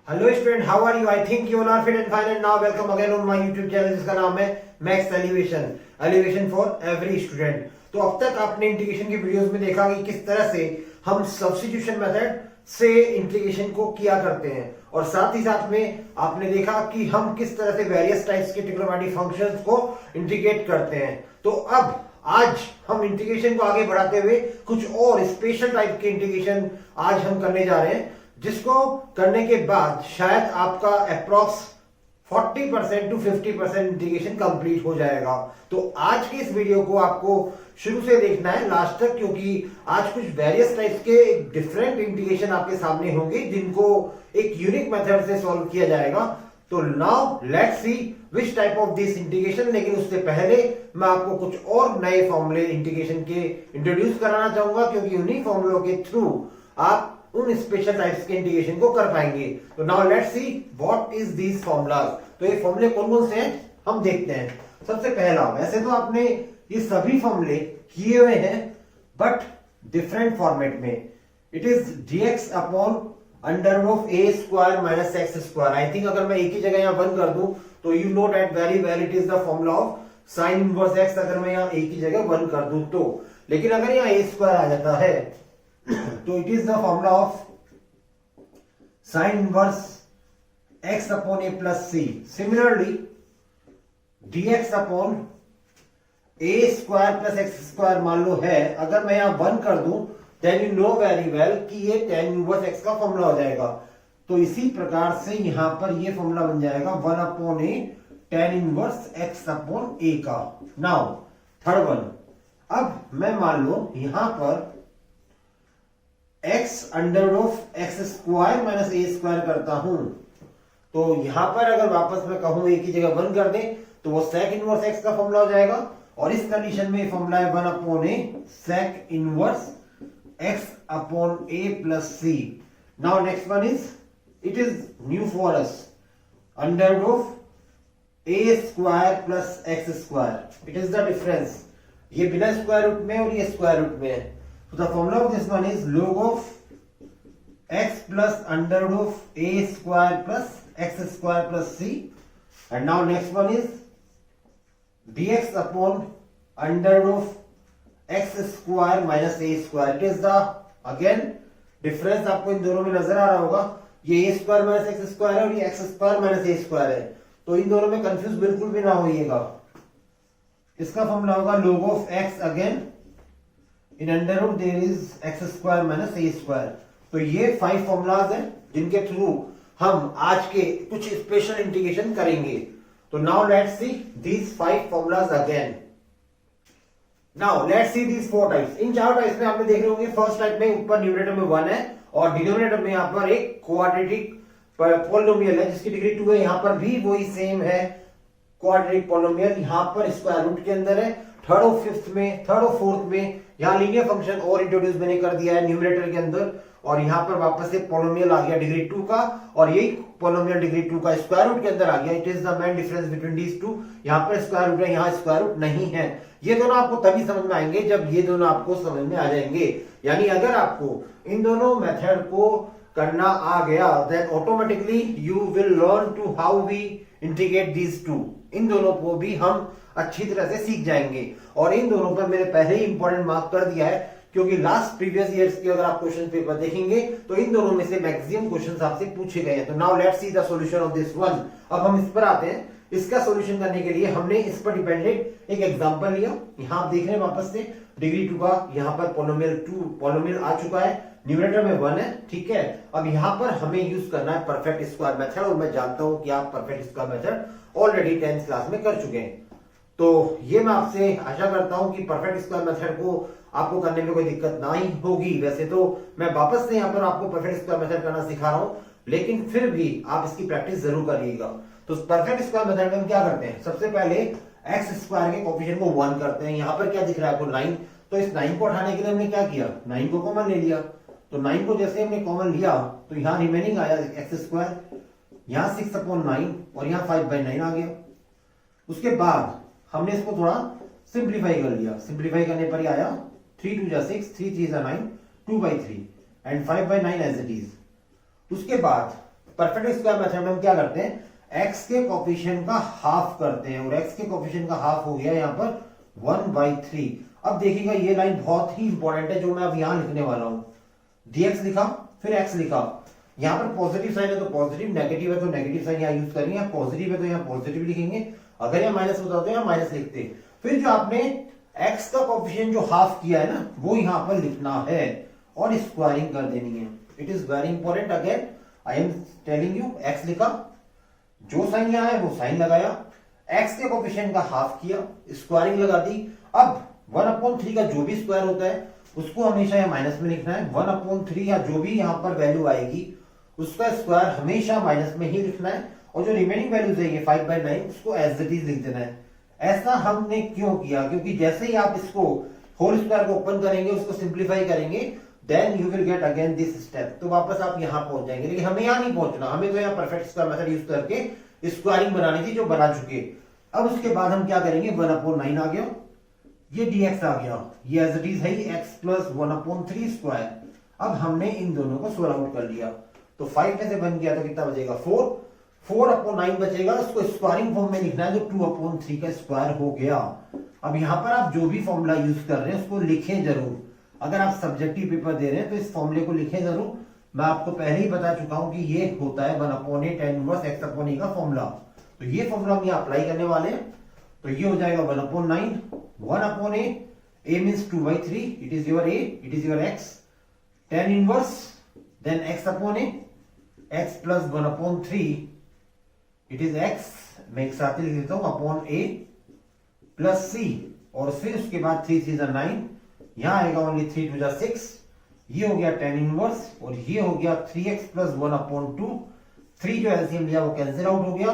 Hello student, how are you? I think you are fit and fine and now welcome again on my YouTube channel जिसका नाम है max elevation for every student. तो अब तक आपने integration की videos में देखा कि किस तरह से हम सब्स्टिट्यूशन मेथड से इंटीग्रेशन को किया करते हैं, और साथ ही साथ में आपने देखा कि हम किस तरह से वेरियस टाइप्स के ट्रिग्नोमेट्रिक फंक्शंस को इंटीग्रेट करते हैं। तो अब आज हम इंटीग्रेशन को आगे बढ़ाते हुए कुछ और स्पेशल टाइप के इंटीग्रेशन आज हम करने जा रहे हैं, जिसको करने के बाद शायद आपका अप्रॉक्स 40% टू 50% इंटीग्रेशन कंप्लीट हो जाएगा। तो आज के इस वीडियो को आपको शुरू से देखना है लास्ट तक, क्योंकि आज कुछ वेरियस टाइप्स के डिफरेंट इंटीग्रेशन आपके सामने होंगे जिनको एक यूनिक मेथड से सॉल्व किया जाएगा। तो now let's C which type of this integration. लेकिन उससे पहले मैं आपको कुछ और नए फॉर्मूले इंटीग्रेशन के इंट्रोड्यूस कराना चाहूंगा, क्योंकि उन्हीं फॉर्मूलों के थ्रू आप उन स्पेशल टाइप्स के इंटीग्रेशन को कर पाएंगे। तो now let's see what is this formulas. तो ये फॉर्मूले कौन कौन से हैं हम देखते हैं। सबसे पहला, वैसे तो आपने ये सभी फॉर्मूले किए हुए हैं बट डिफरेंट फॉर्मेट में। It is dx upon under of a square minus x square. I think अगर मैं एक ही जगह यहां बंद कर दूं तो you know that very well it is the formula of sine inverse x। अगर मैं यहां एक ही जगह बंद कर दूं तो, लेकिन अगर यहां a स्क्वायर आ जाता है तो it is the formula of sine inverse x upon a plus c. Similarly dx upon a square plus x square मान लो है, अगर मैं यहां वन कर दूं then you know very well कि ये tan इनवर्स x का फॉर्मूला हो जाएगा। तो इसी प्रकार से यहां पर ये फॉर्मूला बन जाएगा 1 upon a tan inverse x upon a का। नाउ थर्ड वन, अब मैं मान लो यहां पर x under of x square minus a square करता हूं, तो यहां पर अगर वापस मैं कहूं एक ही जगह वन कर दें तो वो sec इनवर्स x का फॉर्मूला हो जाएगा। और इस कंडीशन में फॉर्मूला है 1 upon a sec inverse x upon a plus c. Now next one is, it is new for us, under of a square plus x square. It is the difference, ये बिना square root में और ये square root में है। So the formula of this one is log of x plus under root of a square plus x square plus c. And now next one is dx upon under root of x square minus a square. It is the again difference आपको इन दोनों में नजर आ रहा होगा, ये a square minus x square है और ये x square minus a square है। तो इन दोनों में कंफ्यूज बिल्कुल भी ना होइएगा। इसका फॉर्मूला होगा log of x again in under root there is x square minus a square. तो ये 5 फॉर्मूलाज हैं जिनके थ्रू हम आज के कुछ स्पेशल इंटीग्रेशन करेंगे। तो now let's see these 5 formulas again. Now let's see these 4 types. In 4 types में आपने देख रहे होंगे, फर्स्ट टाइप में ऊपर न्यूमरेटर में 1 है और डिनोमिनेटर में यहाँ पर एक क्वाड्रेटिक पॉलिनोमियल है जिसकी डिग्री 2 है। यहाँ पर भी वही सेम है, क्वाड्रेटिक पॉलिनोमियल यहाँ पर स्क्वायर रूट के अंदर है। थर्ड और फिफ्थ में, थर्ड और फोर्थ में यहाँ लीनियर फंक्शन और इंट्रोड्यूस मैंने कर दिया है न्यूमरेटर के अंदर, और यहाँ पर वापस से पॉलिनोमियल आ गया डिग्री 2 का, और यही पॉलिनोमियल डिग्री 2 का स्क्वायर रूट के अंदर आ गया। It is the main difference between these two. यहाँ पर स्क्वायर रूट है, यहाँ स्क्वायर रूट नहीं है। ये दोनों आपको तभी समझ में आएंगे जब ये दोनों आपको समझ में आ जाएंगे। यानी अगर आपको इन दोनों मेथड को करना आ गया then automatically you will learn to how we integrate these two. इन दोनों को भी हम अच्छी तरह से सीख जाएंगे, और इन दोनों पर मैंने पहले ही इंपॉर्टेंट मार्क कर दिया है, क्योंकि लास्ट प्रीवियस ईयर्स के अगर आप क्वेश्चन पेपर देखेंगे तो इन दोनों में से मैक्सिमम क्वेश्चंस आपसे पूछे गए हैं। तो now let's see the solution of this one. अब हम इस पर आते हैं। इसका सॉल्यूशन करने के लिए हमने इस पर डिपेंडेंट एक एग्जांपल लिया। यहां आप देख रहे हैं वापस से डिग्री 2 का यहाँ पर पॉलिनोमियल आ चुका है, न्यूमरेटर में 1 है, ठीक है। अब यहाँ पर हमें यूज करना है परफेक्ट स्क्वायर मेथड, और मैं जानता हूं कि आप perfect square method already 10th class में कर चुके हैं। तो ये मैं आपसे आशा करता हूं कि परफेक्ट स्क्वायर मेथड को आपको करने में कोई दिक्कत ना ही होगी। वैसे तो मैं वापस से यहाँ पर आपको परफेक्ट स्क्वायर मेथड करना सिखा रहा हूं, लेकिन फिर भी आप इसकी प्रैक्टिस जरूर करिएगा। तो परफेक्ट स्क्वायर मेथड में हम क्या करते हैं, सबसे पहले एक्स स्क्वायर के कोएफिशिएंट को 1 करते हैं। यहाँ पर क्या दिख रहा है आपको 9, तो इस 9 को उठाने के लिए हमने क्या किया, 9 को कॉमन ले लिया। तो 9 को जैसे हमने कॉमन लिया तो यहाँ रिमेनिंग आया एक्स स्क्वायर, यहाँ 6 अपॉन 9 और यहाँ 5/9 आ गया। उसके बाद हमने इसको थोड़ा सिंप्लीफाई कर लिया। सिंप्लीफाई करने पर ही आया 3 2 6, 3 3 9, 2/3 एंड 5/9 एज इट इज। उसके बाद परफेक्ट स्क्वायर मेथड में हम क्या करते हैं, x के कोफिशिएंट का हाफ करते हैं, और x के कोफिशिएंट का हाफ हो गया यहाँ पर 1/3। अब देखिएगा ये लाइन बहुत ही इंपॉर्टेंट है जो मैं अब यहां लिखने वाला हूं। dx लिखा, फिर x लिखा, यहाँ पर पॉजिटिव साइन है तो पॉजिटिव, नेगेटिव है तो नेगेटिव साइन यहाँ यूज करेंगे, पॉजिटिव है तो यहाँ पॉजिटिव लिखेंगे, अगर यहाँ माइनस होता तो यहाँ माइनस लिखते। फिर जो आपने x का कोफिशिएंट जो हाफ किया है ना, वो यहाँ पर लिखना है और स्क्वायरिंग कर देनी है। It is very important, again I am telling you. x लिखा, जो साइन यहाँ है वो साइन लगाया, x के कोफिशिएंट का हाफ किया, स्क्वायरिंग लगा दी। अब 1/3 का जो भी स्क्वायर होता है उसको हमेशा यहाँ माइनस में लिखना है। 1/3 या जो भी यहाँ पर वैल्यू आएगी उसका स्क्वायर हमेशा माइनस में ही लिखना है, और जो रिमेनिंग वैल्यूज है ये 5/9 उसको एज इट इज लिख देना है। ऐसा हमने क्यों किया, क्योंकि जैसे ही आप इसको होल स्क्वायर को ओपन करेंगे, उसको सिंप्लीफाई करेंगे, then you will get again this step, तो वापस आप यहां पहुंच जाएंगे। लेकिन हमें यहां नहीं पहुंचना, हमें तो यहाँ परफेक्ट स्क्वायर मेथड यूज करके स्क्वायरिंग बनानी थी जो बना चुके। अब उसके बाद हम क्या करेंगे, 1/9 आ गया, ये dx आ गया, ये एज इट इज है x प्लस 1/3 स्क्वायर। अब हमने इन दोनों को सोल्व आउट कर लिया, तो 5 में से बन गया तो कितना बचेगा 4, 4/9 बचेगा, उसको स्क्वायरिंग फॉर्म में लिखना है जो 2/3 का स्क्वायर हो गया। अब यहां पर आप जो भी फॉर्मूला यूज कर रहे हैं उसको लिखें जरूर, अगर आप सब्जेक्टिव पेपर दे रहे हैं तो इस फॉर्मूले को लिखें जरूर। मैं आपको पहले ही बता चुका हूं कि ये होता है 1/8 tan इनवर्स x/a का फॉर्मूला, तो ये फॉर्मूला हम यहाँ अप्लाई करने वाले हैं। तो ये हो जाएगा 1/9, 1/a, a means 2/3, it is your a, it is your x, tan inverse, then x/a, x plus 1/3, it is x, मैं एक साथ लिख देता हूं, अपॉन a प्लस c, और फिर उसके बाद 3 3 9, यहां आएगा ओनली 3 2 6, ये हो गया tan इनवर्स, और ये हो गया 3x प्लस 1/2, 3 जो एलसीएम लिया वो कैंसिल आउट हो गया,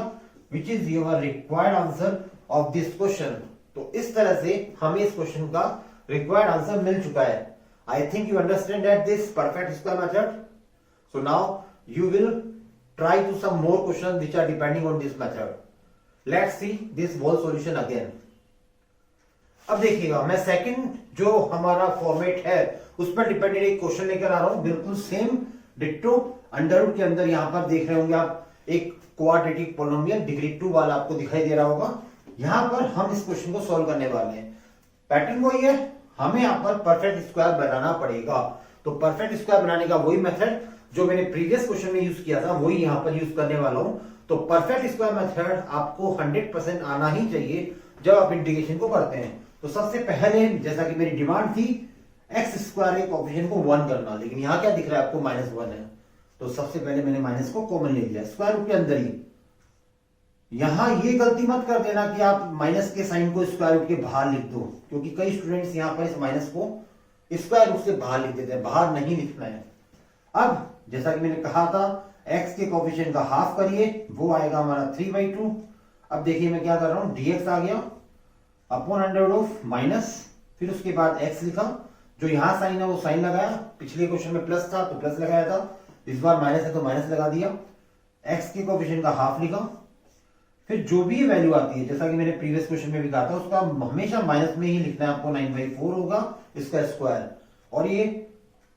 विच is your required answer of this question. तो इस तरह से हमें इस क्वेश्चन का रिक्वायर्ड आंसर मिल चुका है। आई think you understand that this perfect square method. So now you will try to some more questions which are depending on this method. Let's see this whole solution again. अब देखिएगा मैं second जो हमारा format है उस पर dependent एक question लेकर आ रहा हूं, बिल्कुल सेम डिट्टो। अंडर रूट के अंदर यहां पर देख रहे होंगे आप एक क्वाड्रेटिक पोलिनोमियल डिग्री 2 वाला आपको दिखाई दे रहा होगा। यहां पर हम इस क्वेश्चन को सॉल्व करने वाले हैं। पैटर्न वही है, हमें यहां पर परफेक्ट स्क्वायर बनाना पड़ेगा। तो परफेक्ट स्क्वायर बनाने का वही मेथड जो मैंने प्रीवियस क्वेश्चन में यूज किया था वही यहां पर यूज करने वाला हूं। तो परफेक्ट स्क्वायर मेथड आपको 100% आना ही चाहिए जब आप इंटीग्रेशन को करते हैं। तो सबसे पहले जैसा कि मेरी डिमांड थी एक्स स्क्वायर के कोएफिशिएंट को 1 करना, लेकिन यहां क्या दिख रहा है आपको -1 है, तो सबसे पहले मैंने माइनस को कॉमन ले लिया स्क्वायर रूट के अंदर ही। यहां ये गलती मत कर देना कि आप माइनस के साइन को स्क्वायर रूट के बाहर लिख दो, क्योंकि कई स्टूडेंट्स यहां पर इस माइनस को स्क्वायर रूट से बाहर लिख देते हैं, बाहर नहीं लिखना है। अब जैसा कि मैंने कहा था x के कोएफिशिएंट का हाफ करिए, वो आएगा हमारा 3/2। अब देखिए मैं क्या कर रहा हूं, dx आ गया अपॉन अंडर ऑफ माइनस, फिर उसके बाद x लिखा, जो यहां साइन है वो साइन लगाया, पिछले क्वेश्चन में प्लस था तो प्लस लगाया था, इस बार माइनस है तो माइनस लगा दिया, x के कोएफिशिएंट का हाफ लिखा, फिर जो भी वैल्यू आती है जैसा कि मैंने प्रीवियस क्वेश्चन में भी कहा था उसका हमेशा माइनस में ही लिखना है आपको, 9/4 होगा इसका स्क्वायर, और ये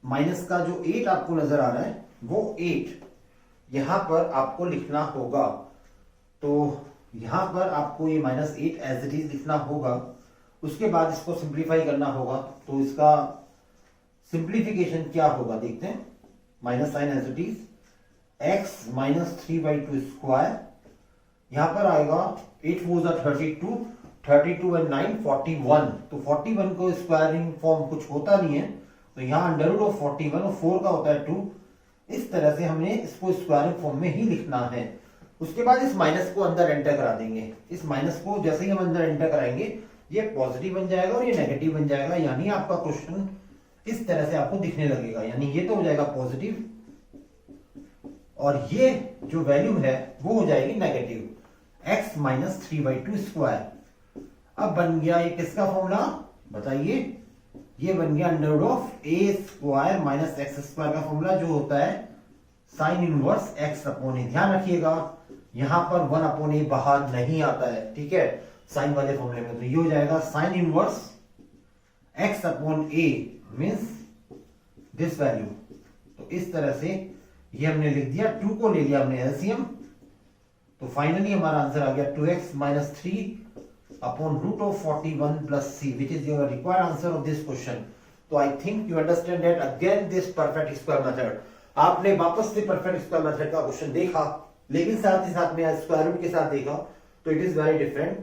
माइनस का जो 8 आपको नजर आ रहा है वो 8 यहां पर आपको लिखना होगा। तो यहां पर आपको ये -8 एज इट इज लिखना होगा। उसके बाद इसको सिंप्लीफाई करना होगा, तो इसका सिंप्लीफिकेशन क्या होगा देखते हैं। Minus sine as it is x -3/2 square, यहां पर आएगा 8 4 32, 32 और 9 41, तो 41 को स्क्वायरिंग फॉर्म कुछ होता नहीं है, तो यहां अंडर रूट ऑफ 41 और 4 का होता है 2। इस तरह से हमने इसको स्क्वायरिंग फॉर्म में ही लिखना है। उसके बाद इस माइनस को अंदर एंटर करा देंगे, इस माइनस को जैसे ही हम अंदर एंटर कराएंगे ये पॉजिटिव बन जाएगा और ये नेगेटिव बन जाएगा, यानी आपका क्वेश्चन इस तरह से आपको दिखने लगेगा, यानी ये तो हो जाएगा पॉजिटिव और ये जो वैल्यू है वो हो जाएगी नेगेटिव, x -3/2 स्क्वायर। अब बन गया ये किसका फॉर्मूला बताइए, ये बन गया under root of a square minus x square का फॉर्मूला, जो होता है sine inverse x upon a। ध्यान रखिएगा यहां पर 1/a बाहर नहीं आता है, ठीक है, साइन वाले फॉर्मूले में, तो ये हो जाएगा sign inverse x upon a means this value. तो इस तरह से ये हमने लिख दिया, 2 को ले लिया हमने एलसीएम, तो फाइनली हमारा आंसर आ गया 2x minus 3 upon root of 41 plus c, which is your required answer of this question. तो I think you understand that again this perfect square method, आपने वापस से परफेक्ट स्क्वायर मेथड का question देखा, लेकिन साथ ही साथ में स्क्वायर रूट के साथ देखा, तो इट इज वेरी डिफरेंट।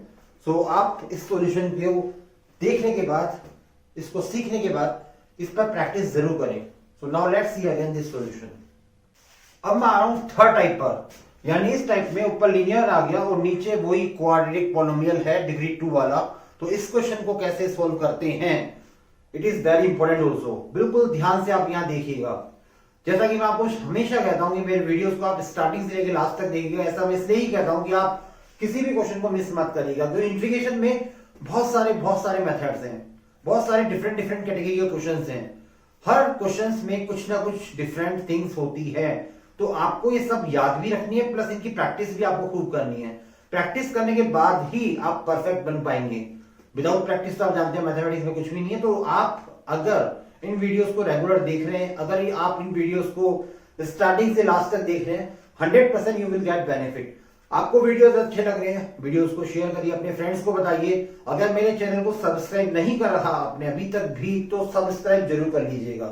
सो आप इस सॉल्यूशन को देखने के बाद, इसको सीखने के बाद इस पर प्रैक्टिस जरूर करें। So now let's see again this solution. अब मैं आ रहा हूं थर्ड टाइप पर, यानी इस टाइप में ऊपर लीनियर आ गया और नीचे वही क्वाड्रेटिक पॉलिनोमियल है डिग्री 2 वाला। तो इस क्वेश्चन को कैसे सोल्व करते हैं, it is very important also. बिल्कुल ध्यान से आप यहां देखिएगा। जैसा कि मैं आपको हमेशा कहता हूं कि मेरे वीडियोस को आप स्टार्टिंग से लेकर लास्ट तक देखिएगा। ऐसा मैं इसलिए ही कहता हूं कि आप किसी भी क्वेश्चन को मिस मत करिएगा, क्योंकि इंटीग्रेशन में बहुत सारे मेथड्स हैं, बहुत सारे डिफरेंट कैटेगरी के क्वेश्चंस हैं। हर क्वेश्चंस में कुछ ना कुछ डिफरेंट थिंग्स होती है, तो आपको ये सब याद भी रखनी है, प्लस इनकी प्रैक्टिस भी आपको खूब करनी है। प्रैक्टिस करने के बाद ही आप परफेक्ट बन पाएंगे। विदाउट प्रैक्टिस तो आप जानते हैं मैथमेटिक्स में कुछ भी नहीं है। तो आप अगर इन वीडियोस को रेगुलर देख रहे हैं, अगर आप इन वीडियोस को स्टार्टिंग से लास्ट तक देख रहे हैं, 100% यू विल गेट बेनिफिट। आपको वीडियोस अच्छे लग रहे हैं, वीडियोस को शेयर करिए, अपने फ्रेंड्स को बताइए। अगर मेरे चैनल को सब्सक्राइब नहीं कर रहा आपने अभी तक भी, तो सब्सक्राइब जरूर कर लीजिएगा,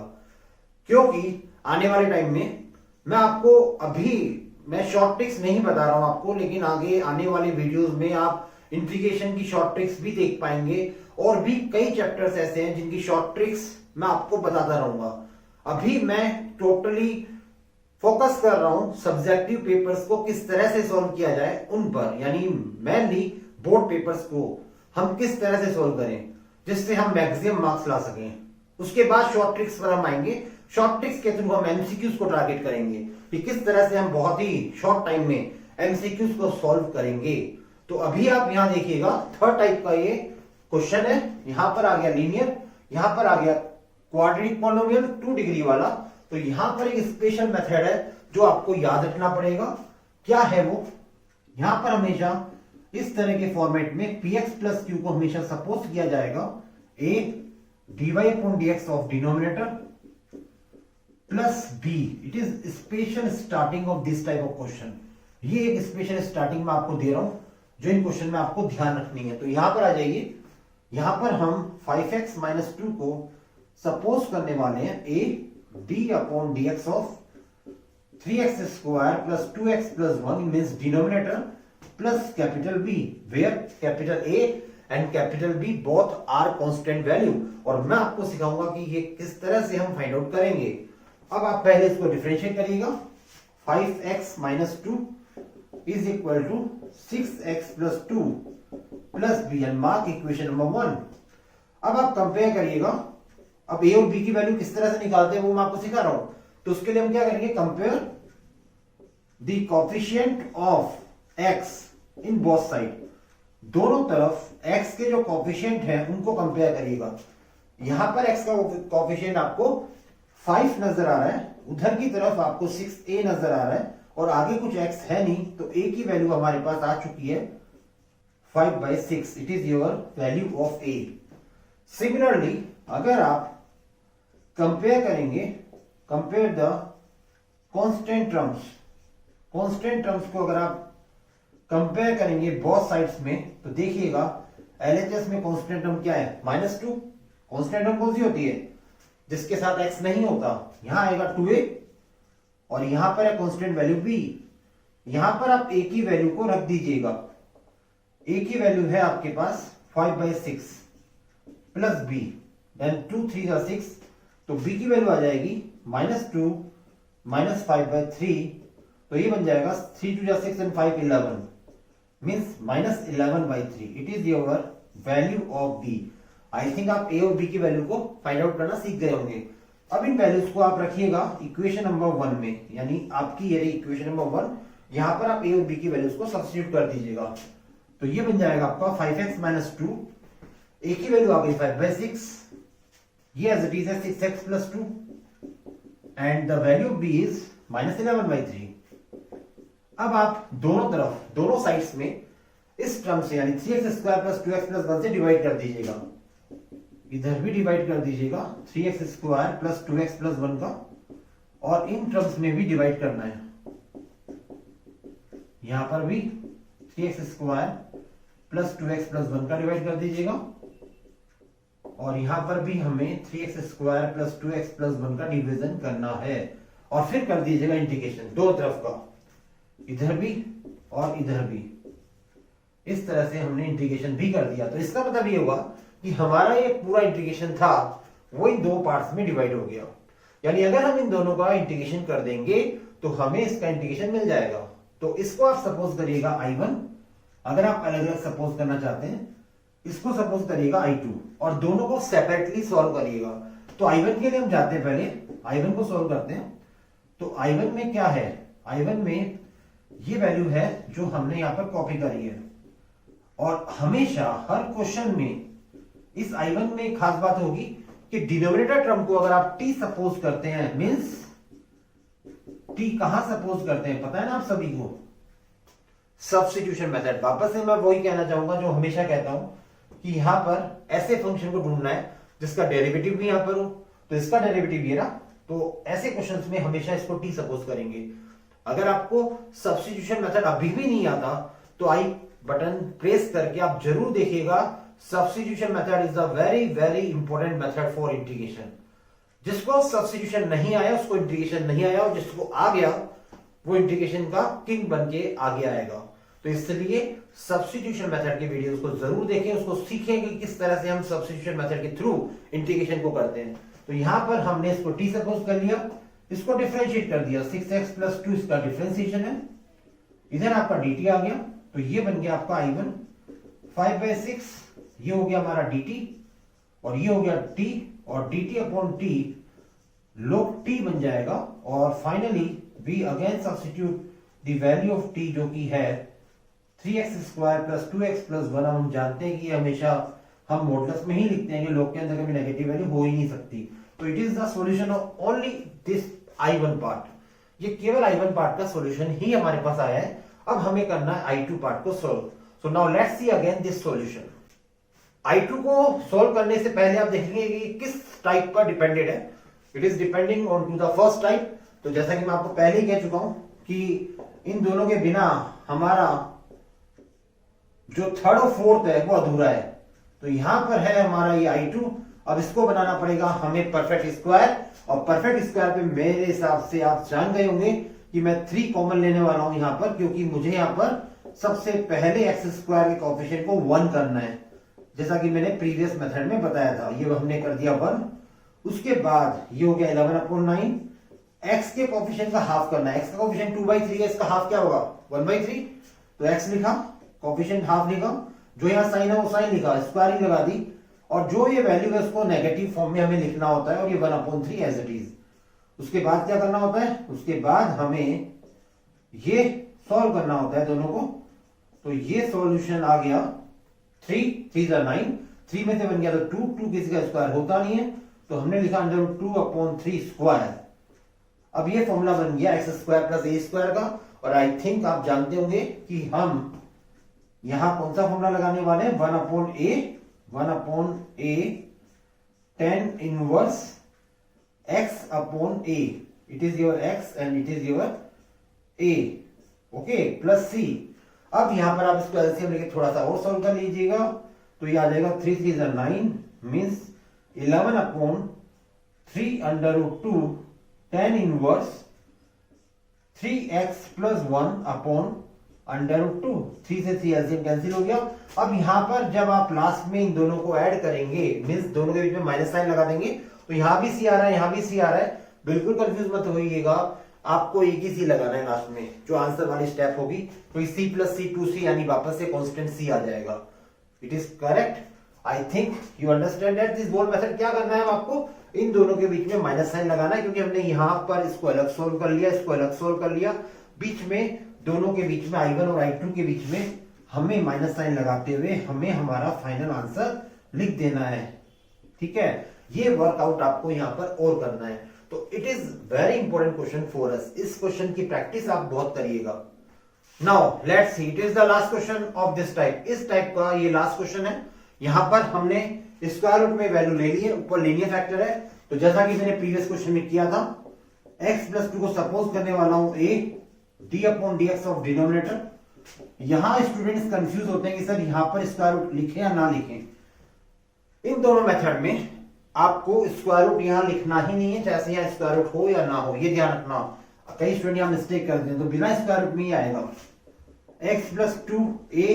क्योंकि आने वाले टाइम में मैं शॉर्ट ट्रिक्स नहीं बता रहा हूं आपको, लेकिन आगे आने वाले वीडियोस में आप इंटीग्रेशन की शॉर्ट ट्रिक्स भी देख पाएंगे, और भी कई चैप्टर्स ऐसे हैं जिनकी शॉर्ट ट्रिक्स मैं आपको बताता रहूंगा। अभी मैं टोटली फोकस कर रहा हूं सब्जेक्टिव पेपर्स को किस तरह से सॉल्व किया जाए उन पर, यानी मेनली बोर्ड पेपर्स को हम किस तरह से सॉल्व करें जिससे हम मैक्सिमम मार्क्स ला सकें। उसके बाद शॉर्ट ट्रिक्स पर हम आएंगे। शॉर्ट ट्रिक्स के थ्रू हम एमसीक्यूज को टारगेट करेंगे कि किस तरह से हम बहुत ही शॉर्ट टाइम में एमसीक्यूज को सॉल्व करेंगे। तो अभी आप यहां देखिएगा, थर्ड टाइप का ये क्वेश्चन है। यहां पर आ गया लीनियर, यहां पर आ गया क्वाड्रेटिक पॉलिनोमियल 2 डिग्री वाला। तो यहां पर एक स्पेशल मेथड है जो आपको याद रखना पड़ेगा। क्या है वो? यहां पर हमेशा इस तरह के फॉर्मेट में px प्लस क्यू को हमेशा सपोज किया जाएगा a dy upon dx of denominator plus b। It is special starting of this type of question. ये एक स्पेशल स्टार्टिंग में आपको दे रहा हूं जो इन क्वेश्चन में आपको ध्यान रखनी है। तो यहां पर आ जाइए, यहां पर हम 5x माइनस 2 को सपोज करने वाले हैं a d upon dx of 3x square plus 2x plus 1 means denominator plus capital B, where capital A and capital B both are constant value. और मैं आपको सिखाऊंगा कि ये किस तरह से हम फाइंड आउट करेंगे। अब आप पहले इसको डिफरेंशिएट करिएगा। 5x minus 2 is equal to 6x plus 2 plus b and mark equation number 1। अब आप कंपेयर करिएगा। अब a और b की वैल्यू किस तरह से निकालते हैं वो मैं आपको सिखा रहा हूं। तो उसके लिए हम क्या करेंगे, compare the coefficient of x in both side. दोनों तरफ x के जो कोएफिशिएंट हैं उनको कंपेयर करिएगा। यहां पर x का कोएफिशिएंट आपको 5 नजर आ रहा है, उधर की तरफ आपको 6a नजर आ रहा है, और आगे कुछ x है नहीं, तो a की वैल्यू हमारे पास आ चुकी है 5/6। It is your value of a। Similarly अगर आप कंपेयर करेंगे, कंपेयर द कांस्टेंट टर्म्स को अगर आप कंपेयर करेंगे बोथ साइड्स में, तो देखिएगा एलएचएस में कांस्टेंट टर्म क्या है, -2। कांस्टेंट टर्म कौन सी होती है? जिसके साथ x नहीं होता। यहां आएगा 2a और यहां पर है कांस्टेंट वैल्यू b। यहां पर आप a की वैल्यू को रख दीजिएगा। a की वैल्यू है आपके पास 5/6 प्लस b, देन 2 3 जा 6, तो b की वैल्यू आ जाएगी -2 माइनस 5/3, तो ये बन जाएगा 3 2 जा 6 and 5 11 means -11/3। It is your value of b। I think आप a और b की वैल्यू को फाइंड आउट करना सीख गए होंगे। अब इन वैल्यूज को आप रखिएगा इक्वेशन नंबर 1 में, यानी आपकी ये इक्वेशन नंबर 1, यहां पर आप a और b की वैल्यूज को सब्स्टिट्यूट कर दीजिएगा। तो ये बन जाएगा आपका 5x माइनस 2, a की वैल्यू आ गई 5/6, ये एज इट इज है 6x plus 2 and the value of b is -11/3। अब आप दोनों तरफ, दोनों साइड्स में इस टर्म से यानी 3x square plus 2x plus 1 से डिवाइड कर दीजिएगा। इधर भी डिवाइड कर दीजिएगा 3x square plus 2x plus 1 का, और इन टर्म्स में भी डिवाइड करना है। यहां पर भी 3x square plus 2x plus 1 का डिवाइड कर दीजिएगा और यहां पर भी हमें 3x square plus 2x plus 1 का डिवीजन करना है और फिर कर दीजिएगा इंटीग्रेशन दो तरफ का, इधर भी और इधर भी। इस तरह से हमने इंटीग्रेशन भी कर दिया। तो इसका मतलब ये होगा कि हमारा ये पूरा इंटीग्रेशन था वो इन दो पार्ट्स में डिवाइड हो गया। यानी अगर हम इन दोनों का इंटीग्रेशन कर देंगे तो हमें इसका इंटीग्रेशन मिल जाएगा। तो इसको आप सपोज करिएगा I1, अगर आप अलग अलग सपोज करना चाहते हैं इसको सपोज करिएगा I2 और दोनों को सेपरेटली सॉल्व करिएगा। तो I1 के लिए हम जाते हैं, पहले I1 को सॉल्व करते हैं। तो I1 में क्या है, I1 में ये वैल्यू है जो हमने यहां पर कॉपी करी है और हमेशा हर क्वेश्चन में इस I1 में एक खास बात होगी कि डिनोमिनेटर टर्म को अगर आप t सपोज करते हैं, मींस t कहां सपोज करते हैं पता है ना आप सभी को, सब्स्टिट्यूशन मेथड। वापस से मैं वही कहना चाहूंगा जो हमेशा कहता हूं कि यहां पर ऐसे फंक्शन को ढूंढना है जिसका डेरिवेटिव भी यहां पर हो। तो इसका डेरिवेटिव ये रहा, तो ऐसे क्वेश्चंस में हमेशा इसको t सपोज करेंगे। अगर आपको सब्स्टिट्यूशन मेथड अभी भी नहीं आता तो आई बटन प्रेस करके आप जरूर देखिएगा। Substitution method is a very very important method for integration. जिसको सब्स्टिट्यूशन नहीं आया उसको इंटीग्रेशन नहीं आया और जिसको आ गया वो इंटीग्रेशन का किंग बन के आगे आएगा। तो इसलिए सब्स्टिट्यूशन मेथड के वीडियोस को जरूर देखें, उसको सीखें कि किस तरह से हम सब्स्टिट्यूशन मेथड के थ्रू इंटीग्रेशन को करते हैं। तो यहां पर हमने इसको t सपोज कर लिया, इसको डिफरेंशिएट कर दिया, 6x प्लस 2 इसका डिफरेंशिएशन है, इधर आपका dt आ गया। तो ये बन गया आपका I1 5/6, ये हो गया हमारा dt और ये हो गया t और dt upon t log t बन जाएगा। और finally we again substitute the value of t जो कि है 3x square plus 2x plus 1। हम जानते हैं कि हमेशा हम मॉडुलस में ही लिखते हैं कि log के अंदर कभी नेगेटिव वैल्यू हो ही नहीं सकती। तो it is the solution of only this I1 part. ये केवल I1 पार्ट का सॉल्यूशन ही हमारे पास आया है। अब हमें करना है I2 पार्ट को solve. So now let's see again this solution. I2 को सॉल्व करने से पहले आप देखेंगे कि किस टाइप पर डिपेंडेड है। It is depending on to the first type. तो जैसा कि मैं आपको पहले ही कह चुका हूं कि इन दोनों के बिना हमारा जो थर्ड और फोर्थ है वो अधूरा है। तो यहां पर है हमारा ये I2। अब इसको बनाना पड़ेगा हमें परफेक्ट स्क्वायर, और परफेक्ट स्क्वायर पे मेरे हिसाब से आप जान गए होंगे कि मैं 3 कॉमन लेने वाला हूं यहां पर, क्योंकि मुझे यहां पर सबसे पहले एक्स स्क्वायर के कोएफिशिएंट को 1 करना है, जैसा कि मैंने प्रीवियस मेथड में बताया था। ये हमने कर दिया 1। उसके बाद ये हो गया 11/9। एक्स के कोएफिशिएंट का हाफ करना है। एक्स का कोएफिशिएंट 2/3 है, इसका हाफ क्या होगा 1/3। तो एक्स लिखा, कोएफिशिएंट हाफ लिखा, जो यहां साइन है वो साइन लिखा, स्क्वायर ही लगा दी, और जो ये वैल्यू है उसको नेगेटिव फॉर्म में हमें लिखना होता है और ये 1/3 एज इट इज। उसके बाद क्या करना होता है, उसके बाद हमें ये सॉल्व करना होता है दोनों को। तो ये सॉल्यूशन आ गया 3 3 9, 3 में से बन गया तो 2, 2 किसी का स्क्वायर होता नहीं है तो हमने लिखा √2/3 स्क्वायर। अब ये फॉर्मूला बन गया x square plus a square का। और आई थिंक आप जानते होंगे कि हम यहां कौन सा फॉर्मूला लगाने वाले हैं, 1/a tan inverse x upon a। It is your x and it is your a, okay, plus c। अब यहां पर आप इसको एलसीएम लेके थोड़ा सा और सॉल्व कर लीजिएगा। तो ये आ जाएगा 3 3 9 means 11/3 tan inverse 3x plus 1 upon √2। 3 से 3 एलसीएम कैंसिल हो गया। अब यहां पर जब आप लास्ट में इन दोनों को ऐड करेंगे, मींस दोनों के बीच में माइनस साइन लगा देंगे, तो यहां भी सी आ रहा है, यहां भी सी आ रहा है। बिल्कुल कंफ्यूज मत होइएगा, आपको एक ही सी लगाना है लास्ट में, जो आंसर वाली स्टेप होगी। तो c प्लस c 2c यानी वापस से कांस्टेंट c आ जाएगा। It is correct. I think you understand that this बोल मेथड। क्या करना है आपको, इन दोनों के बीच में माइनस साइन लगाना है, क्योंकि हमने यहां पर इसको अलग सोल्व कर लिया, इसको अलग सोल्व कर लिया। बीच में दोनों के बीच में I1 और I2 के बीच में हमें माइनस साइन लगाते हुए हमें हमारा फाइनल आंसर लिख देना है। ठीक है, ये वर्कआउट आपको यहां पर और करना है। तो it is very important question for us. इस क्वेश्चन की प्रैक्टिस आप बहुत करिएगा। Now let's C, it is the last question of this type. इस टाइप का ये लास्ट क्वेश्चन है। यहां पर हमने स्क्वायर रूट में वैल्यू ले ली है, ऊपर लीनियर फैक्टर है। तो जैसा कि मैंने प्रीवियस क्वेश्चन में किया था, x प्लस 2 को सपोज करने वाला हूं a d upon dx of denominator. यहां स्टूडेंट्स कंफ्यूज होते हैं कि सर यहां पर स्क्वायर रूट लिखें या ना लिखें। इन दोनों मेथड में आपको स्क्वायर रूट यहां लिखना ही नहीं है, चाहे यहां स्क्वायर रूट हो या ना हो, ये ध्यान रखना। कई स्टूडेंट यहां मिस्टेक करते हैं, तो बिना स्क्वायर रूट में ही आएगा x plus 2a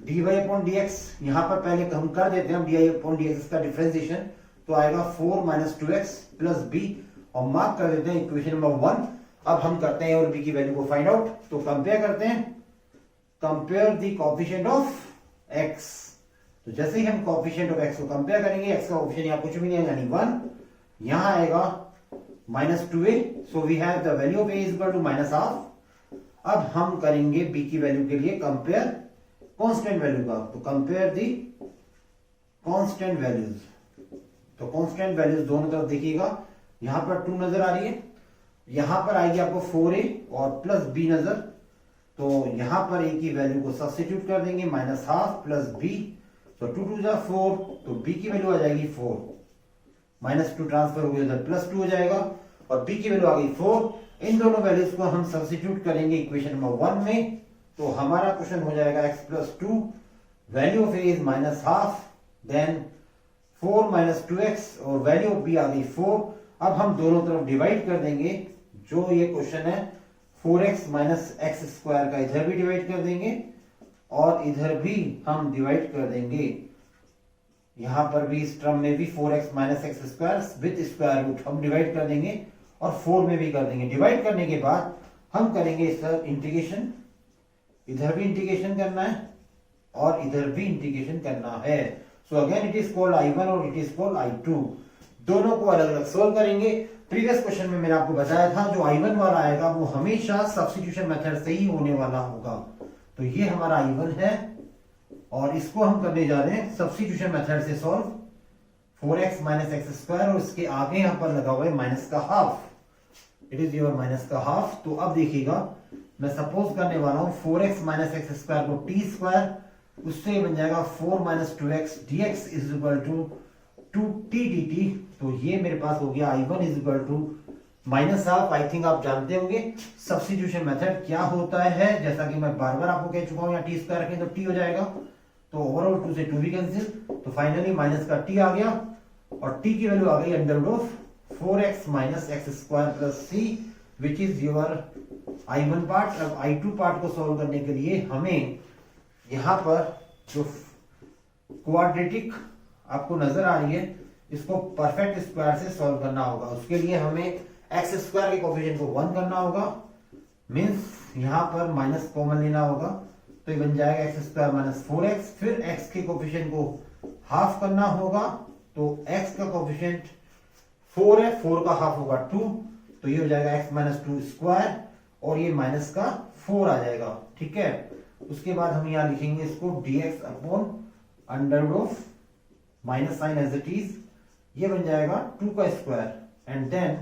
dy upon dx। यहां पर पहले हम कर देते हैं dy अपॉन dx का डिफरेंशिएशन, तो आएगा 4 माइनस 2x प्लस b और मार्क कर देते हैं इक्वेशन नंबर 1। अब हम करते हैं और b की वैल्यू को फाइंड आउट, तो कंपेयर करते हैं, compare the coefficient of x। तो जैसे ही हम कोएफिशिएंट ऑफ x को कंपेयर करेंगे, x का कोएफिशिएंट यहां कुछ भी नहीं है यानी 1, यहां आएगा minus 2a, so we have the value of a is equal to minus half. अब हम करेंगे b की वैल्यू के लिए कंपेयर कांस्टेंट वैल्यू का, तो कंपेयर दी कांस्टेंट वैल्यूज। तो कांस्टेंट वैल्यूज दोनों तरफ देखिएगा, यहां पर 2 नजर आ रही है, यहां पर आएगी आपको 4a और प्लस b नजर। तो यहां पर a की वैल्यू को सब्स्टिट्यूट कर देंगे, माइनस हाफ प्लस b, तो 2 2 जा 4, तो b की वैल्यू आ जाएगी 4, माइनस 2 ट्रांसफर हो गया प्लस 2 हो जाएगा और b की वैल्यू आ गई 4। इन दोनों वैल्यूज को हम सब्स्टिट्यूट करेंगे इक्वेशन नंबर 1 में, तो हमारा क्वेश्चन हो जाएगा x plus 2, value of a is minus half, then 4 minus 2x और वैल्यू ऑफ b आ गई 4। अब हम दोनों तरफ डिवाइड कर देंगे, जो ये क्वेश्चन है 4x माइनस एक्स स्क्वायर का इधर भी डिवाइड कर देंगे और इधर भी हम डिवाइड कर देंगे, यहां पर भी इस टर्म में भी 4x minus x square with square root हम डिवाइड कर देंगे और 4 में भी कर देंगे। डिवाइड करने के बाद हम करेंगे इसका इंटीग्रेशन, इधर भी इंटीग्रेशन करना है और इधर भी इंटीग्रेशन करना है। So again it is called I1 और इट इज कॉल्ड I2। दोनों को अलग अलग सोल्व करेंगे। प्रीवियस क्वेश्चन में मैंने आपको बताया था जो I1 वाला आएगा वो हमेशा सब्स्टिट्यूशन मेथड से ही होने वाला होगा। तो ये हमारा I1 है और इसको हम करने जा रहे हैं सब्स्टिट्यूशन मेथड से solve. 4x minus x square और उसके आगे यहां पर लगा हुआ है माइनस का half, it is your minus का हाफ। तो अब देखिएगा मैं सपोज करने वाला हूं 4x माइनस एक्स स्क्वायर को टी स्क्वायर, उससे बन जाएगा 4 minus 2x dx is equal to 2t dt। तो ये मेरे पास हो गया I1 इज equal to minus half. I think आप जानते होंगे सब्स्टिट्यूशन मेथड क्या होता है, जैसा कि मैं बार बार आपको कह चुका हूं, यहाँ टी स्क्वायर रखें तो टी हो जाएगा, तो ओवरऑल 2 से 2 भी कैंसिल, तो फाइनली माइनस का टी आ गया और टी की वैल्यू आ गई under root of 4x minus x square plus c which is your I1 part. अब I2 पार्ट को सॉल्व करने के लिए हमें यहां पर जो क्वाड्रेटिक आपको नजर आ रही है इसको परफेक्ट स्क्वायर से सॉल्व करना होगा। उसके लिए हमें एक्स स्क्वायर के कोएफिशिएंट को 1 करना होगा, मींस यहां पर माइनस कॉमन लेना होगा, तो ये बन जाएगा एक्स स्क्वायर माइनस 4x। फिर x के कोएफिशिएंट को हाफ करना होगा, तो x का कोएफिशिएंट 4 है, 4 का हाफ होगा 2, तो ये हो जाएगा x माइनस 2 स्क्वायर और ये माइनस का 4 आ जाएगा, ठीक है। उसके बाद हम यहां लिखेंगे इसको dx upon under root of minus sine as it is, ये बन जाएगा 2 का स्क्वायर एंड देन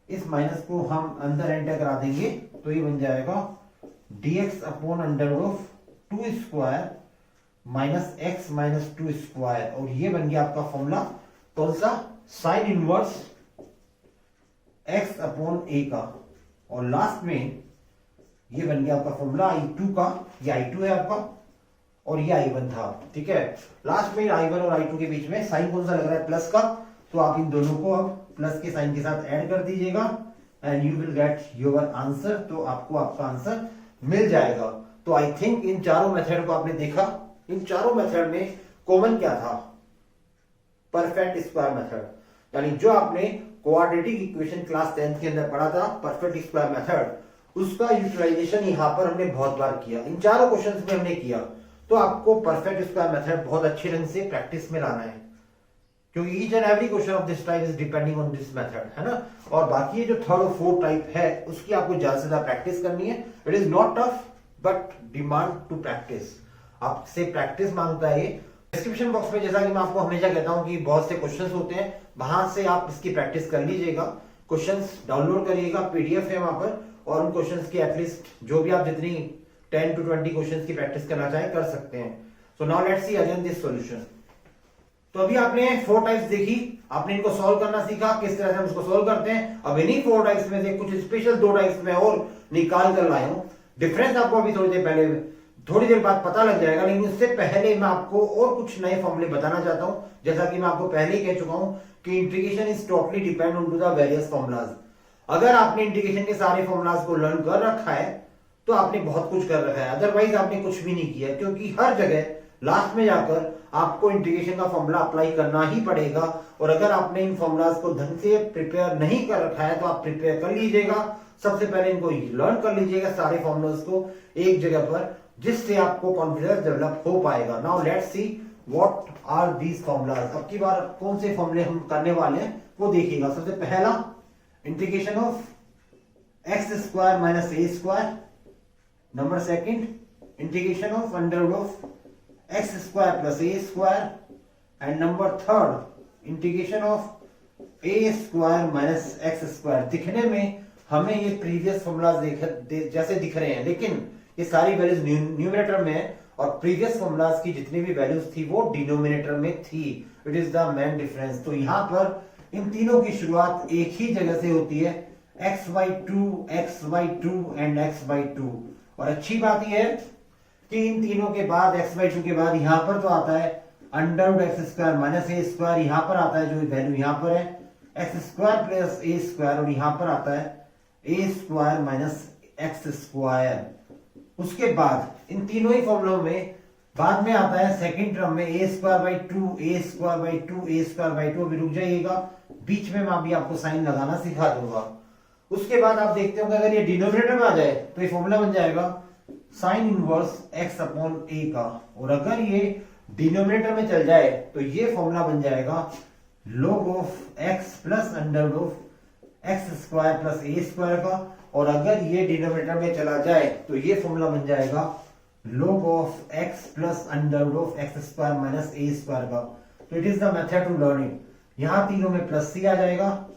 इस माइनस को हम अंदर एंटर करा देंगे, तो ये बन जाएगा dx upon under root of 2 square minus x minus 2 square, और ये बन गया आपका फॉर्मूला कौन सा, sine inverse x upon a का। और लास्ट में ये बन गया आपका फॉर्मूला I2 का, ये I2 है आपका और ये I1 था, ठीक है। लास्ट में I1 और I2 के बीच में साइन कौन सा लग रहा है, प्लस का, तो आप इन दोनों को अब प्लस के साइन के साथ ऐड कर दीजिएगा and you will get your answer. तो आपको आपका आंसर मिल जाएगा। तो आई थिंक इन चारों मेथड को आपने देखा, इन चारों मेथड में कॉमन क्या था, परफेक्ट स्क्वायर मेथड, यानी जो आपने क्वाड्रेटिक इक्वेशन क्लास 10th के अंदर पढ़ा था परफेक्ट स्क्वायर मेथड, उसका यूटिलाइजेशन यहां पर हमने बहुत बार किया, इन चारों क्वेश्चंस में हमने किया। तो आपको परफेक्ट स्क्वायर मेथड बहुत अच्छे ढंग से प्रैक्टिस में लाना है, क्योंकि each and every question of this type is depending on this method, है ना। और बाकी जो थर्ड और फोर्थ टाइप है उसकी आपको ज्यादा से ज्यादा प्रैक्टिस करनी है। It is not tough but demand to practice, आपसे प्रैक्टिस मांगता है ये। डिस्क्रिप्शन बॉक्स में जैसा कि मैं आपको हमेशा कहता हूं कि बहुत से क्वेश्चंस होते हैं, वहां से आप इसकी प्रैक्टिस कर लीजिएगा, क्वेश्चंस डाउनलोड करिएगा, पीडीएफ है वहां पर, और उन क्वेश्चंस की एटलीस्ट जो भी आप जितनी 10 to 20 क्वेश्चंस की प्रैक्टिस करना चाहें कर सकते हैं। So now let's see again this solution. तो अभी आपने 4 टाइप्स देखी, आपने इनको सॉल्व करना सीखा, किस तरह से हम इसको सॉल्व करते हैं। अब इन्हीं 4 टाइप्स में से कुछ स्पेशल 2 टाइप्स में और निकाल कर लाया हूं। डिफरेंस आपको अभी थोड़ी देर बाद पता लग जाएगा, लेकिन उससे पहले मैं आपको और कुछ नए फॉर्मूले बताना चाहता हूं। जैसा कि मैं आपको पहले ही कह चुका हूं कि integration is totally depend on to the various formulas. अगर आपने इंटीग्रेशन के सारे फॉर्मूलाज को लर्न कर रखा है तो आपने बहुत कुछ कर रखा है, अदरवाइज आपने कुछ भी नहीं किया, क्योंकि हर जगह लास्ट में जाकर आपको इंटीग्रेशन का फॉर्मूला अप्लाई करना ही पड़ेगा। और अगर आपने इन फॉर्मूलाज को ढंग से प्रिपेयर नहीं कर रखा है तो आप प्रिपेयर कर लीजिएगा। सबसे पहले इनको लर्न कर लीजिएगा सारे फॉर्मूलाज को एक जगह पर, जिससे आपको कॉन्फिडेंस डेवलप हो पाएगा। Now let's see what are these formulas. अब की बार कौन से फॉर्मूले हम करने वाले हैं वो देखिएगा। सबसे पहला integration of x square minus a square. Number second integration of under root of x square plus a square. And number third integration of a square minus x square. दिखने में हमें ये प्रीवियस फॉर्मूलाज जैसे दिख रहे हैं, लेकिन ये सारी वैल्यूज न्यूमरेटर में है और प्रीवियस फॉर्मूलाज की जितनी भी वैल्यूज थी वो डिनोमिनेटर में थी। It is the main difference. तो यहां पर इन तीनों की शुरुआत एक ही जगह से होती है, x/2 एंड x/2। और अच्छी बात यह है कि इन तीनों के बाद x/2 के बाद यहां पर तो आता है under root x square minus a square. यहां पर आता है जो वैल्यू यहां पर है x square plus a square, और यहां पर आता है a square minus x square. उसके बाद इन तीनों ही फॉर्मूलों में बाद में आता है सेकंड टर्म में a square by two, a square by two, a square by two. अभी रुक जाइएगा, बीच में मैं अभी आपको साइन लगाना सिखा दूंगा। उसके बाद आप देखते हो कि अगर ये डिनोमिनेटर में आ जाए तो ये फॉर्मूला बन जाएगा साइन इनवर्स एक्स अपॉन ए का, और अगर ये डिनोमिनेटर में चल जाए तो ये फॉर्मूला बन जाएगा log of x plus under root of x square plus a square का। और अगर ये डिनोमिनेटर में चला जाए तो ये फॉर्मूला बन जाएगा log of x plus under root of x square minus a square का। तो it is the method to learn it. यहां तीनों में प्लस सी आ जाएगा,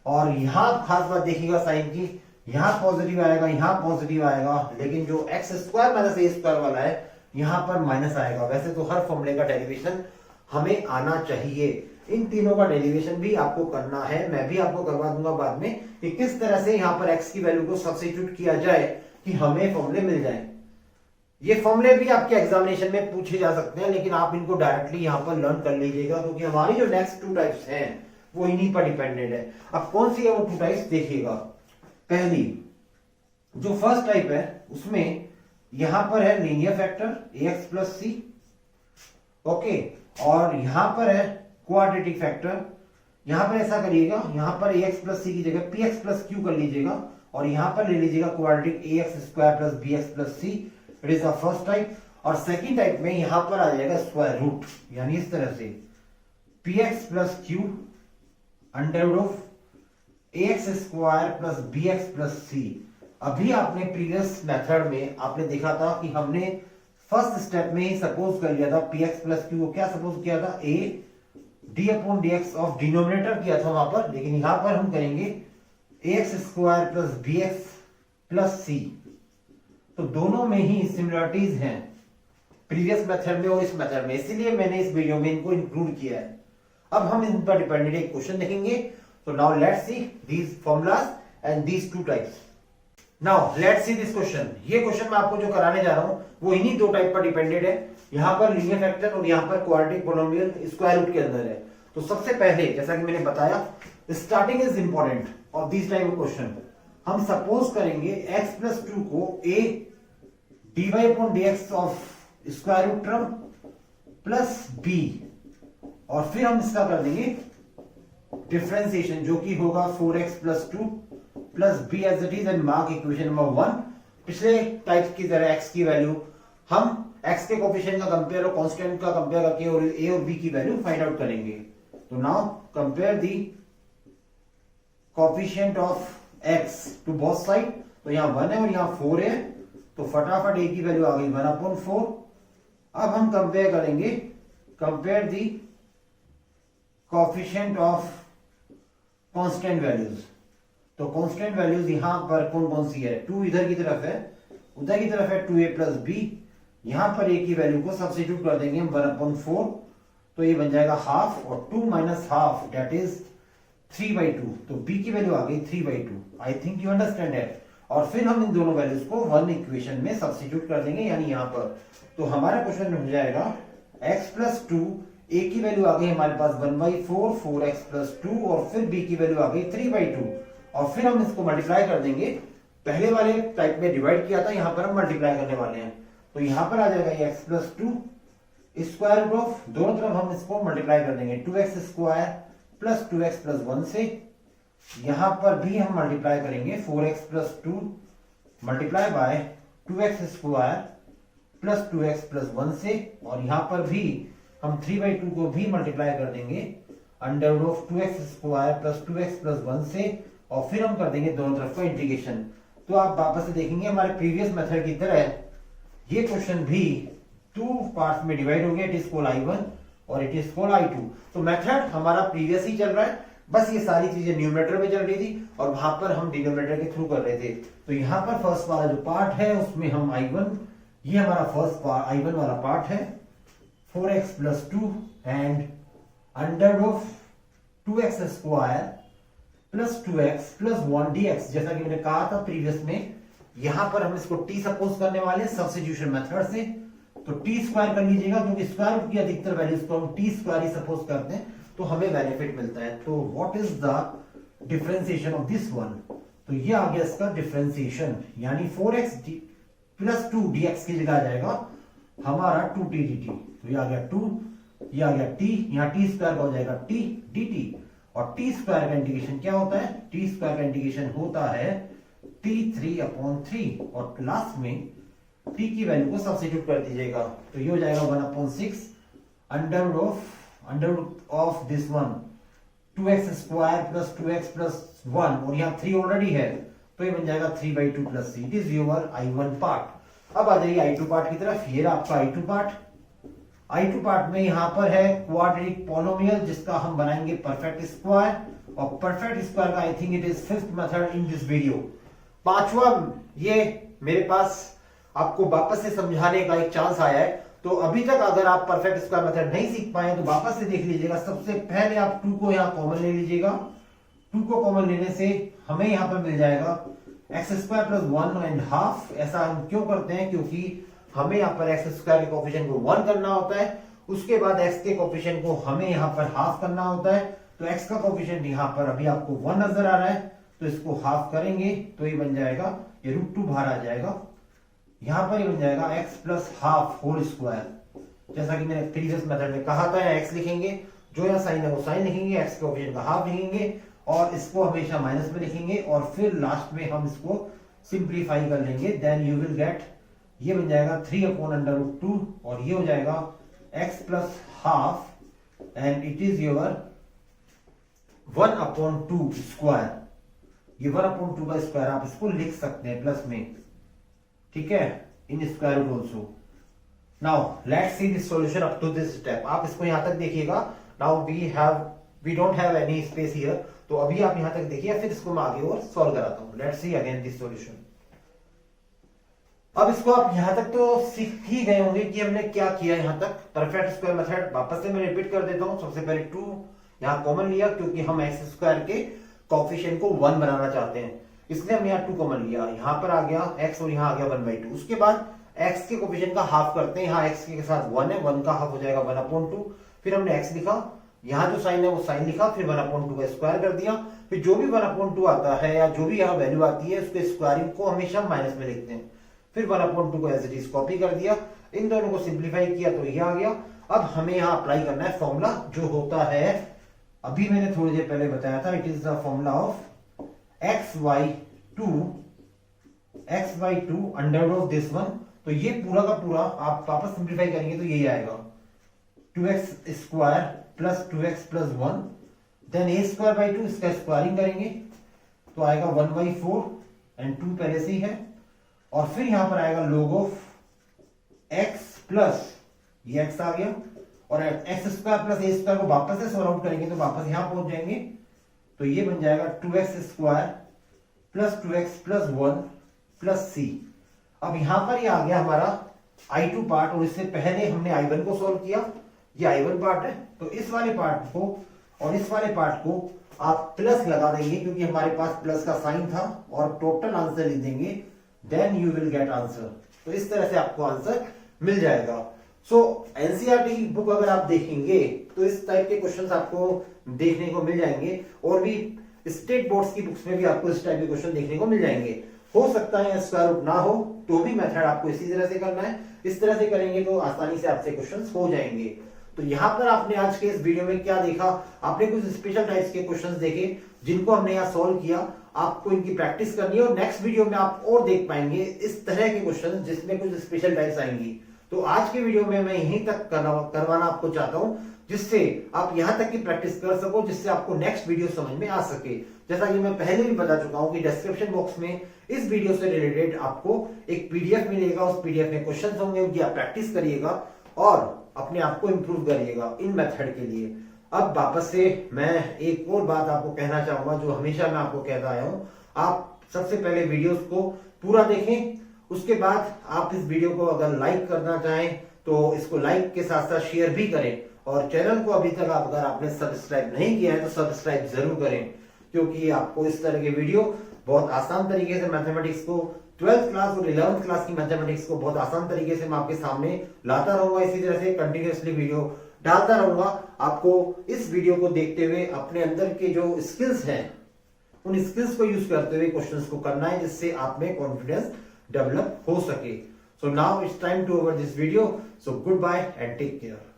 और यहां खास बात देखिएगा साइन की, यहां पॉजिटिव आएगा, यहां पॉजिटिव आएगा, लेकिन जो x square minus a square वाला है यहां पर माइनस आएगा। वैसे तो हर फॉर्मूले का डेरिवेशन हमें आना चाहिए, इन तीनों का डेरिवेशन भी आपको करना है। मैं भी आपको करवा दूंगा बाद में कि किस तरह से यहां पर एक्स की वैल्यू को सब्स्टिट्यूट किया जाए कि हमें फॉर्मूले मिल जाए। ये फॉर्मूले भी आपके एग्जामिनेशन में पूछे जा सकते हैं, लेकिन आप इनको डायरेक्टली यहां पर लर्न कर लीजिएगा, क्योंकि हमारी जो नेक्स्ट 2 टाइप्स हैं वो इन्हीं पर डिपेंडेंट है। अब कौन सी है वो 2 टाइप्स देखिएगा। पहली जो फर्स्ट टाइप है उसमें यहां पर है लीनियर फैक्टर ax प्लस सी, ओके, और यहां पर है क्वाड्रेटिक फैक्टर। यहां पर ऐसा करिएगा, यहां पर ax प्लस सी की जगह px प्लस q कर लीजिएगा, और यहां पर ले लीजिएगा quadratic ax square plus bx plus c. It is the first type. और सेकेंड टाइप में यहां पर आ जाएगा स्क्वायर रूट, यानी इस तरह से px plus q under root of ax square plus bx plus c. अभी आपने प्रीवियस मेथड में आपने देखा था कि हमने फर्स्ट स्टेप में ही सपोज कर लिया था px प्लस q को, क्या सपोज किया था, a d upon dx of denominator किया था वहां पर, लेकिन यहां पर हम करेंगे ax square plus bx plus c. तो दोनों में ही सिमिलरिटीज हैं प्रीवियस मेथड में और इस मेथड में, इसीलिए मैंने इस वीडियो में इनको इंक्लूड किया है। अब हम इन पर डिपेंडेंट एक क्वेश्चन देखेंगे। तो now let's see these formulas and these 2 types. Now let's see this question. ये क्वेश्चन मैं आपको जो कराने जा रहा हूं वो इन्हीं 2 टाइप पर डिपेंडेंट है, यहां पर लीनियर फैक्टर और यहां पर क्वाड्रेटिक पोलिनोमियल स्क्वायर रूट के अंदर है। तो सबसे पहले जैसा कि मैंने बताया, starting is important of this type of question. हम सपोज करेंगे x प्लस 2 को a dy upon dx of square root term plus b, और फिर हम इसका कर देंगे डिफरेंशिएशन, जो कि होगा 4x plus 2 plus b as it is, and mark equation number 1। पिछले टाइप की तरह x की वैल्यू हम x के कोफिशिएंट का कंपेयर और कांस्टेंट का कंपेयर करके और a और b की वैल्यू फाइंड आउट करेंगे। तो now compare the coefficient of x to both side. तो यहां 1 है और यहां 4 है, तो फटाफट a की वैल्यू आ गई 1/4। अब हम कंपेयर करेंगे, compare the coefficient of constant values. तो कांस्टेंट वैल्यूज यहां पर कौन कौन सी है, 2 इधर की तरफ है, उधर की तरफ है 2a प्लस b। यहां पर a की वैल्यू को सब्स्टिट्यूट कर देंगे हम 1/4, तो ये बन जाएगा हाफ, और 2 माइनस हाफ दैट इज 3/2। तो b की वैल्यू आ गई 3/2। आई थिंक यू अंडरस्टैंड है। और फिर हम इन दोनों वैल्यूज को वन इक्वेशन में सब्स्टिट्यूट कर देंगे, यानी यहाँ पर। तो हमारा क्वेश्चन में हो जाएगा x प्लस 2, a की वैल्यू आ गई हमारे पास 1/4, 4x प्लस 2, और फिर b की वैल्यू आ गई 3/2। और फिर हम इसको मल्टीप्लाई कर देंगे। पहले वाले टाइप में डिवाइड किया था, यहाँ पर हम मल्टीप्लाई करने वाले हैं। तो यहाँ पर आ जाएगा ये x plus 2 square root of, दोनों तरफ हम इसको मल्टीप्लाई कर देंगे 2x square plus 2x plus 1 से। यहां पर भी हम मल्टीप्लाई करेंगे 4x plus 2 multiply by 2x square plus 2x plus 1 से, और यहां पर भी हम 3/2 को भी मल्टीप्लाई कर देंगे under root of 2x square plus 2x plus 1 से, और फिर हम कर देंगे दोनों तरफ का इंटीग्रेशन। तो आप वापस से देखेंगे हमारे प्रीवियस मेथड की तरह ये क्वेश्चन भी 2 पार्ट्स में डिवाइड हो गया। इट इज कॉल्ड I1 और इट इज कॉल्ड I2। तो मेथड हमारा प्रीवियस ही चल रहा है, बस ये सारी चीजें न्यूमरेटर में चल रही थी और वहां पर हम डिनोमिनेटर के थ्रू कर रहे थे। तो यहाँ पर फर्स्ट वाला जो पार्ट है उसमें हम I1, ये हमारा फर्स्ट I1 वाला पार्ट है 4x plus 2 and under of 2x square plus 2x plus 1 dx। जैसा कि मैंने कहा था प्रीवियस में, यहां पर हम इसको t सपोज करने वाले सब्स्टिट्यूशन मेथड से। तो t स्क्वायर कर लीजिएगा, क्योंकि स्क्वायर रूट की अधिकतर वैल्यूज को हम t स्क्वायर ही सपोज करते हैं तो हमें बेनिफिट मिलता है। तो what is the differentiation of this one? तो ये आ गया इसका डिफरेंशिएशन, यानी 4x प्लस 2 dx की जगह आ जाएगा हमारा 2t dt। तो ये आ गया 2, ये आ गया t, यहाँ t स्क्वायर का हो जाएगा t dt। और t स्क्वायर का इंटीग्रेशन क्या होता है? t स्क्वायर का इंटीग्रेशन होता है t3/3, और लास्ट में t की वैल्यू को सब्स्टिट्यूट कर दीजिएगा। तो ये हो जाएगा 1/6 under of this one 2x square plus 2x plus 1, और यहाँ 3 ऑलरेडी है तो ये बन जाएगा 3/2 plus c। It is your I1 part. अब आ जाइए I2 पार्ट की तरफ। ये आपका I2 पार्ट। I2 पार्ट में यहाँ पर है क्वाड्रेटिक पॉलिनोमियल जिसका हम बनाएंगे परफेक्ट स्क्वायर, और परफेक्ट स्क्वायर का I think it is fifth method in this video. पांचवा ये मेरे पास आपको वापस से समझाने का एक चांस आया है। तो अभी तक अगर आप परफेक्ट स्क्वायर मेथड नहीं सीख पाए तो वापस से देख लीजिएगा। सबसे पहले आप 2 को यहाँ कॉमन ले लीजिएगा। 2 को कॉमन लेने से हमें यहाँ पर मिल जाएगा x स्क्वायर प्लस 1.5। ऐसा हम क्यों करते हैं? क्योंकि हमें यहाँ पर x स्क्वायर के कोफिशिएंट को 1 करना होता है, उसके बाद x के कोफिशिएंट को हमें यहाँ पर हाफ करना होता है। तो x का कोफिशिएंट यहाँ पर अभी आपको 1 नजर आ रहा है, तो इसको हाफ करेंगे तो ये बन जाएगा, ये √2 बाहर आ जाएगा। यहां पर ये बन जाएगा x plus half whole square. जैसा कि मैंने प्रीवियस मेथड में कहा था, यहाँ x लिखेंगे, जो यहाँ साइन है वो साइन लिखेंगे, x के कोफिशिएंट का हाफ लिखेंगे और इसको हमेशा माइनस में लिखेंगे, और फिर लास्ट में हम इसको सिंप्लीफाई कर लेंगे। देन यू विल गेट, ये बन जाएगा 3/√2, और ये हो जाएगा x plus half and it is your 1/2 square. ये 1/2 का स्क्वायर आप इसको लिख सकते हैं प्लस में, ठीक है, in square root also. Now let's see this solution up to this step. आप इसको यहां तक देखिएगा। Now we don't have any space here, तो अभी आप यहां तक देखिए, फिर इसको मैं आगे और सॉल्व कराता हूं। Let's see again this solution. अब इसको आप यहां तक तो सीख ही गए होंगे कि हमने क्या किया यहां तक। परफेक्ट स्क्वायर मेथड वापस से मैं रिपीट कर देता हूं। सबसे पहले 2 यहां कॉमन लिया, क्योंकि हम x स्क्वायर के कोफिशिएंट को 1 बनाना चाहते हैं, इसलिए हम यहाँ 2 कॉमन लिया। यहाँ पर आ गया x और यहाँ आ गया 1/2। उसके बाद x के कोफिशिएंट का हाफ करते हैं। यहाँ x के साथ 1 है, 1 का हाफ हो जाएगा 1/2। फिर हमने x लिखा, यहाँ जो साइन है वो साइन लिखा, फिर 1/2 का स्क्वायर कर दिया। फिर जो भी 1/2 आता है या जो भी यहाँ वैल्यू आती है उसके स्क्वायरिंग को हमेशा माइनस में लिखते हैं। फिर 1/2 को एज इट इज कॉपी कर दिया, इन दोनों को सिंप्लीफाई किया तो ये आ गया। अब हमें यहाँ अप्लाई करना है फॉर्मूला, जो होता है, अभी मैंने थोड़ी देर पहले बताया था, it is the formula of x/2 under of this one. तो ये पूरा का पूरा आप वापस सिंप्लीफाई करेंगे तो यही आएगा 2x square plus 2x plus 1, then a²/2, इसका स्क्वायरिंग करेंगे तो आएगा 1/4 एंड 2 पहले से ही है, और फिर यहां पर आएगा log ऑफ x प्लस ये x आ गया, और x² प्लस a² को वापस से सॉल्व आउट करेंगे तो वापस यहां पहुंच जाएंगे। तो ये बन जाएगा 2x square plus 2x plus 1 plus c। अब यहां पर ये आ गया हमारा I2 पार्ट, और इससे पहले हमने I1 को सॉल्व किया। ये I1 पार्ट है, तो इस वाले पार्ट को और इस वाले पार्ट को आप प्लस लगा देंगे क्योंकि हमारे पास प्लस का साइन था और टोटल आंसर लिख देंगे, then you will get answer. तो इस तरह से आपको आंसर मिल जाएगा। सो एनसीईआरटी की बुक अगर आप देखेंगे तो इस टाइप के क्वेश्चंस आपको देखने को मिल जाएंगे, और भी स्टेट बोर्ड्स की बुक्स में भी आपको इस टाइप के क्वेश्चन देखने को मिल जाएंगे। हो सकता है स्क्वायर रूट ना हो तो भी मेथड आपको इसी तरह से करना है, इस तरह से करेंगे तो आसानी से आपसे क्वेश्चंस हो जाएंगे। तो यहाँ पर आपने आज के इस वीडियो में क्या देखा, आपने कुछ स्पेशल टाइप्स के क्वेश्चंस देखे जिनको हमने यहाँ सॉल्व किया। आपको इनकी प्रैक्टिस करनी है और नेक्स्ट वीडियो में आप और देख पाएंगे इस तरह के क्वेश्चंस जिसमें कुछ स्पेशल टाइप्स आएंगी। तो आज के वीडियो में मैं यहीं तक करवाना आपको चाहता हूं जिससे आप यहां तक की प्रैक्टिस कर सको, जिससे आपको नेक्स्ट वीडियो समझ में आ सके। जैसा कि मैं पहले भी बता चुका हूं कि डिस्क्रिप्शन बॉक्स में इस वीडियो से रिलेटेड आपको एक पीडीएफ मिलेगा, उस पीडीएफ में क्वेश्चंस होंगे, उनकी आप प्रैक्टिस करिएगा और अपने आप को इंप्रूव करिएगा इन मेथड के लिए। अब वापस से मैं एक और बात आपको कहना चाहूंगा जो हमेशा मैं आपको कहता आया हूं, आप सबसे पहले वीडियोस को पूरा देखें, उसके बाद आप इस वीडियो को अगर लाइक करना चाहें तो इसको लाइक के साथ साथ शेयर भी करें, और चैनल को अभी तक अगर आपने सब्सक्राइब नहीं किया है तो सब्सक्राइब जरूर करें, क्योंकि आपको इस तरह के वीडियो बहुत आसान तरीके से मैथमेटिक्स को 12th क्लास और 11th क्लास की मैथमेटिक्स को बहुत आसान तरीके से मैं आपके सामने लाता रहूंगा। इसी तरह से कंटिन्यूअसली वीडियो डालता रहूंगा। आपको इस वीडियो को देखते हुए अपने अंदर के जो स्किल्स हैं उन स्किल्स को यूज करते हुए क्वेश्चंस को करना है, जिससे आप में कॉन्फिडेंस डेवलप हो सके। So now it's time to over this video. So good bye and take care.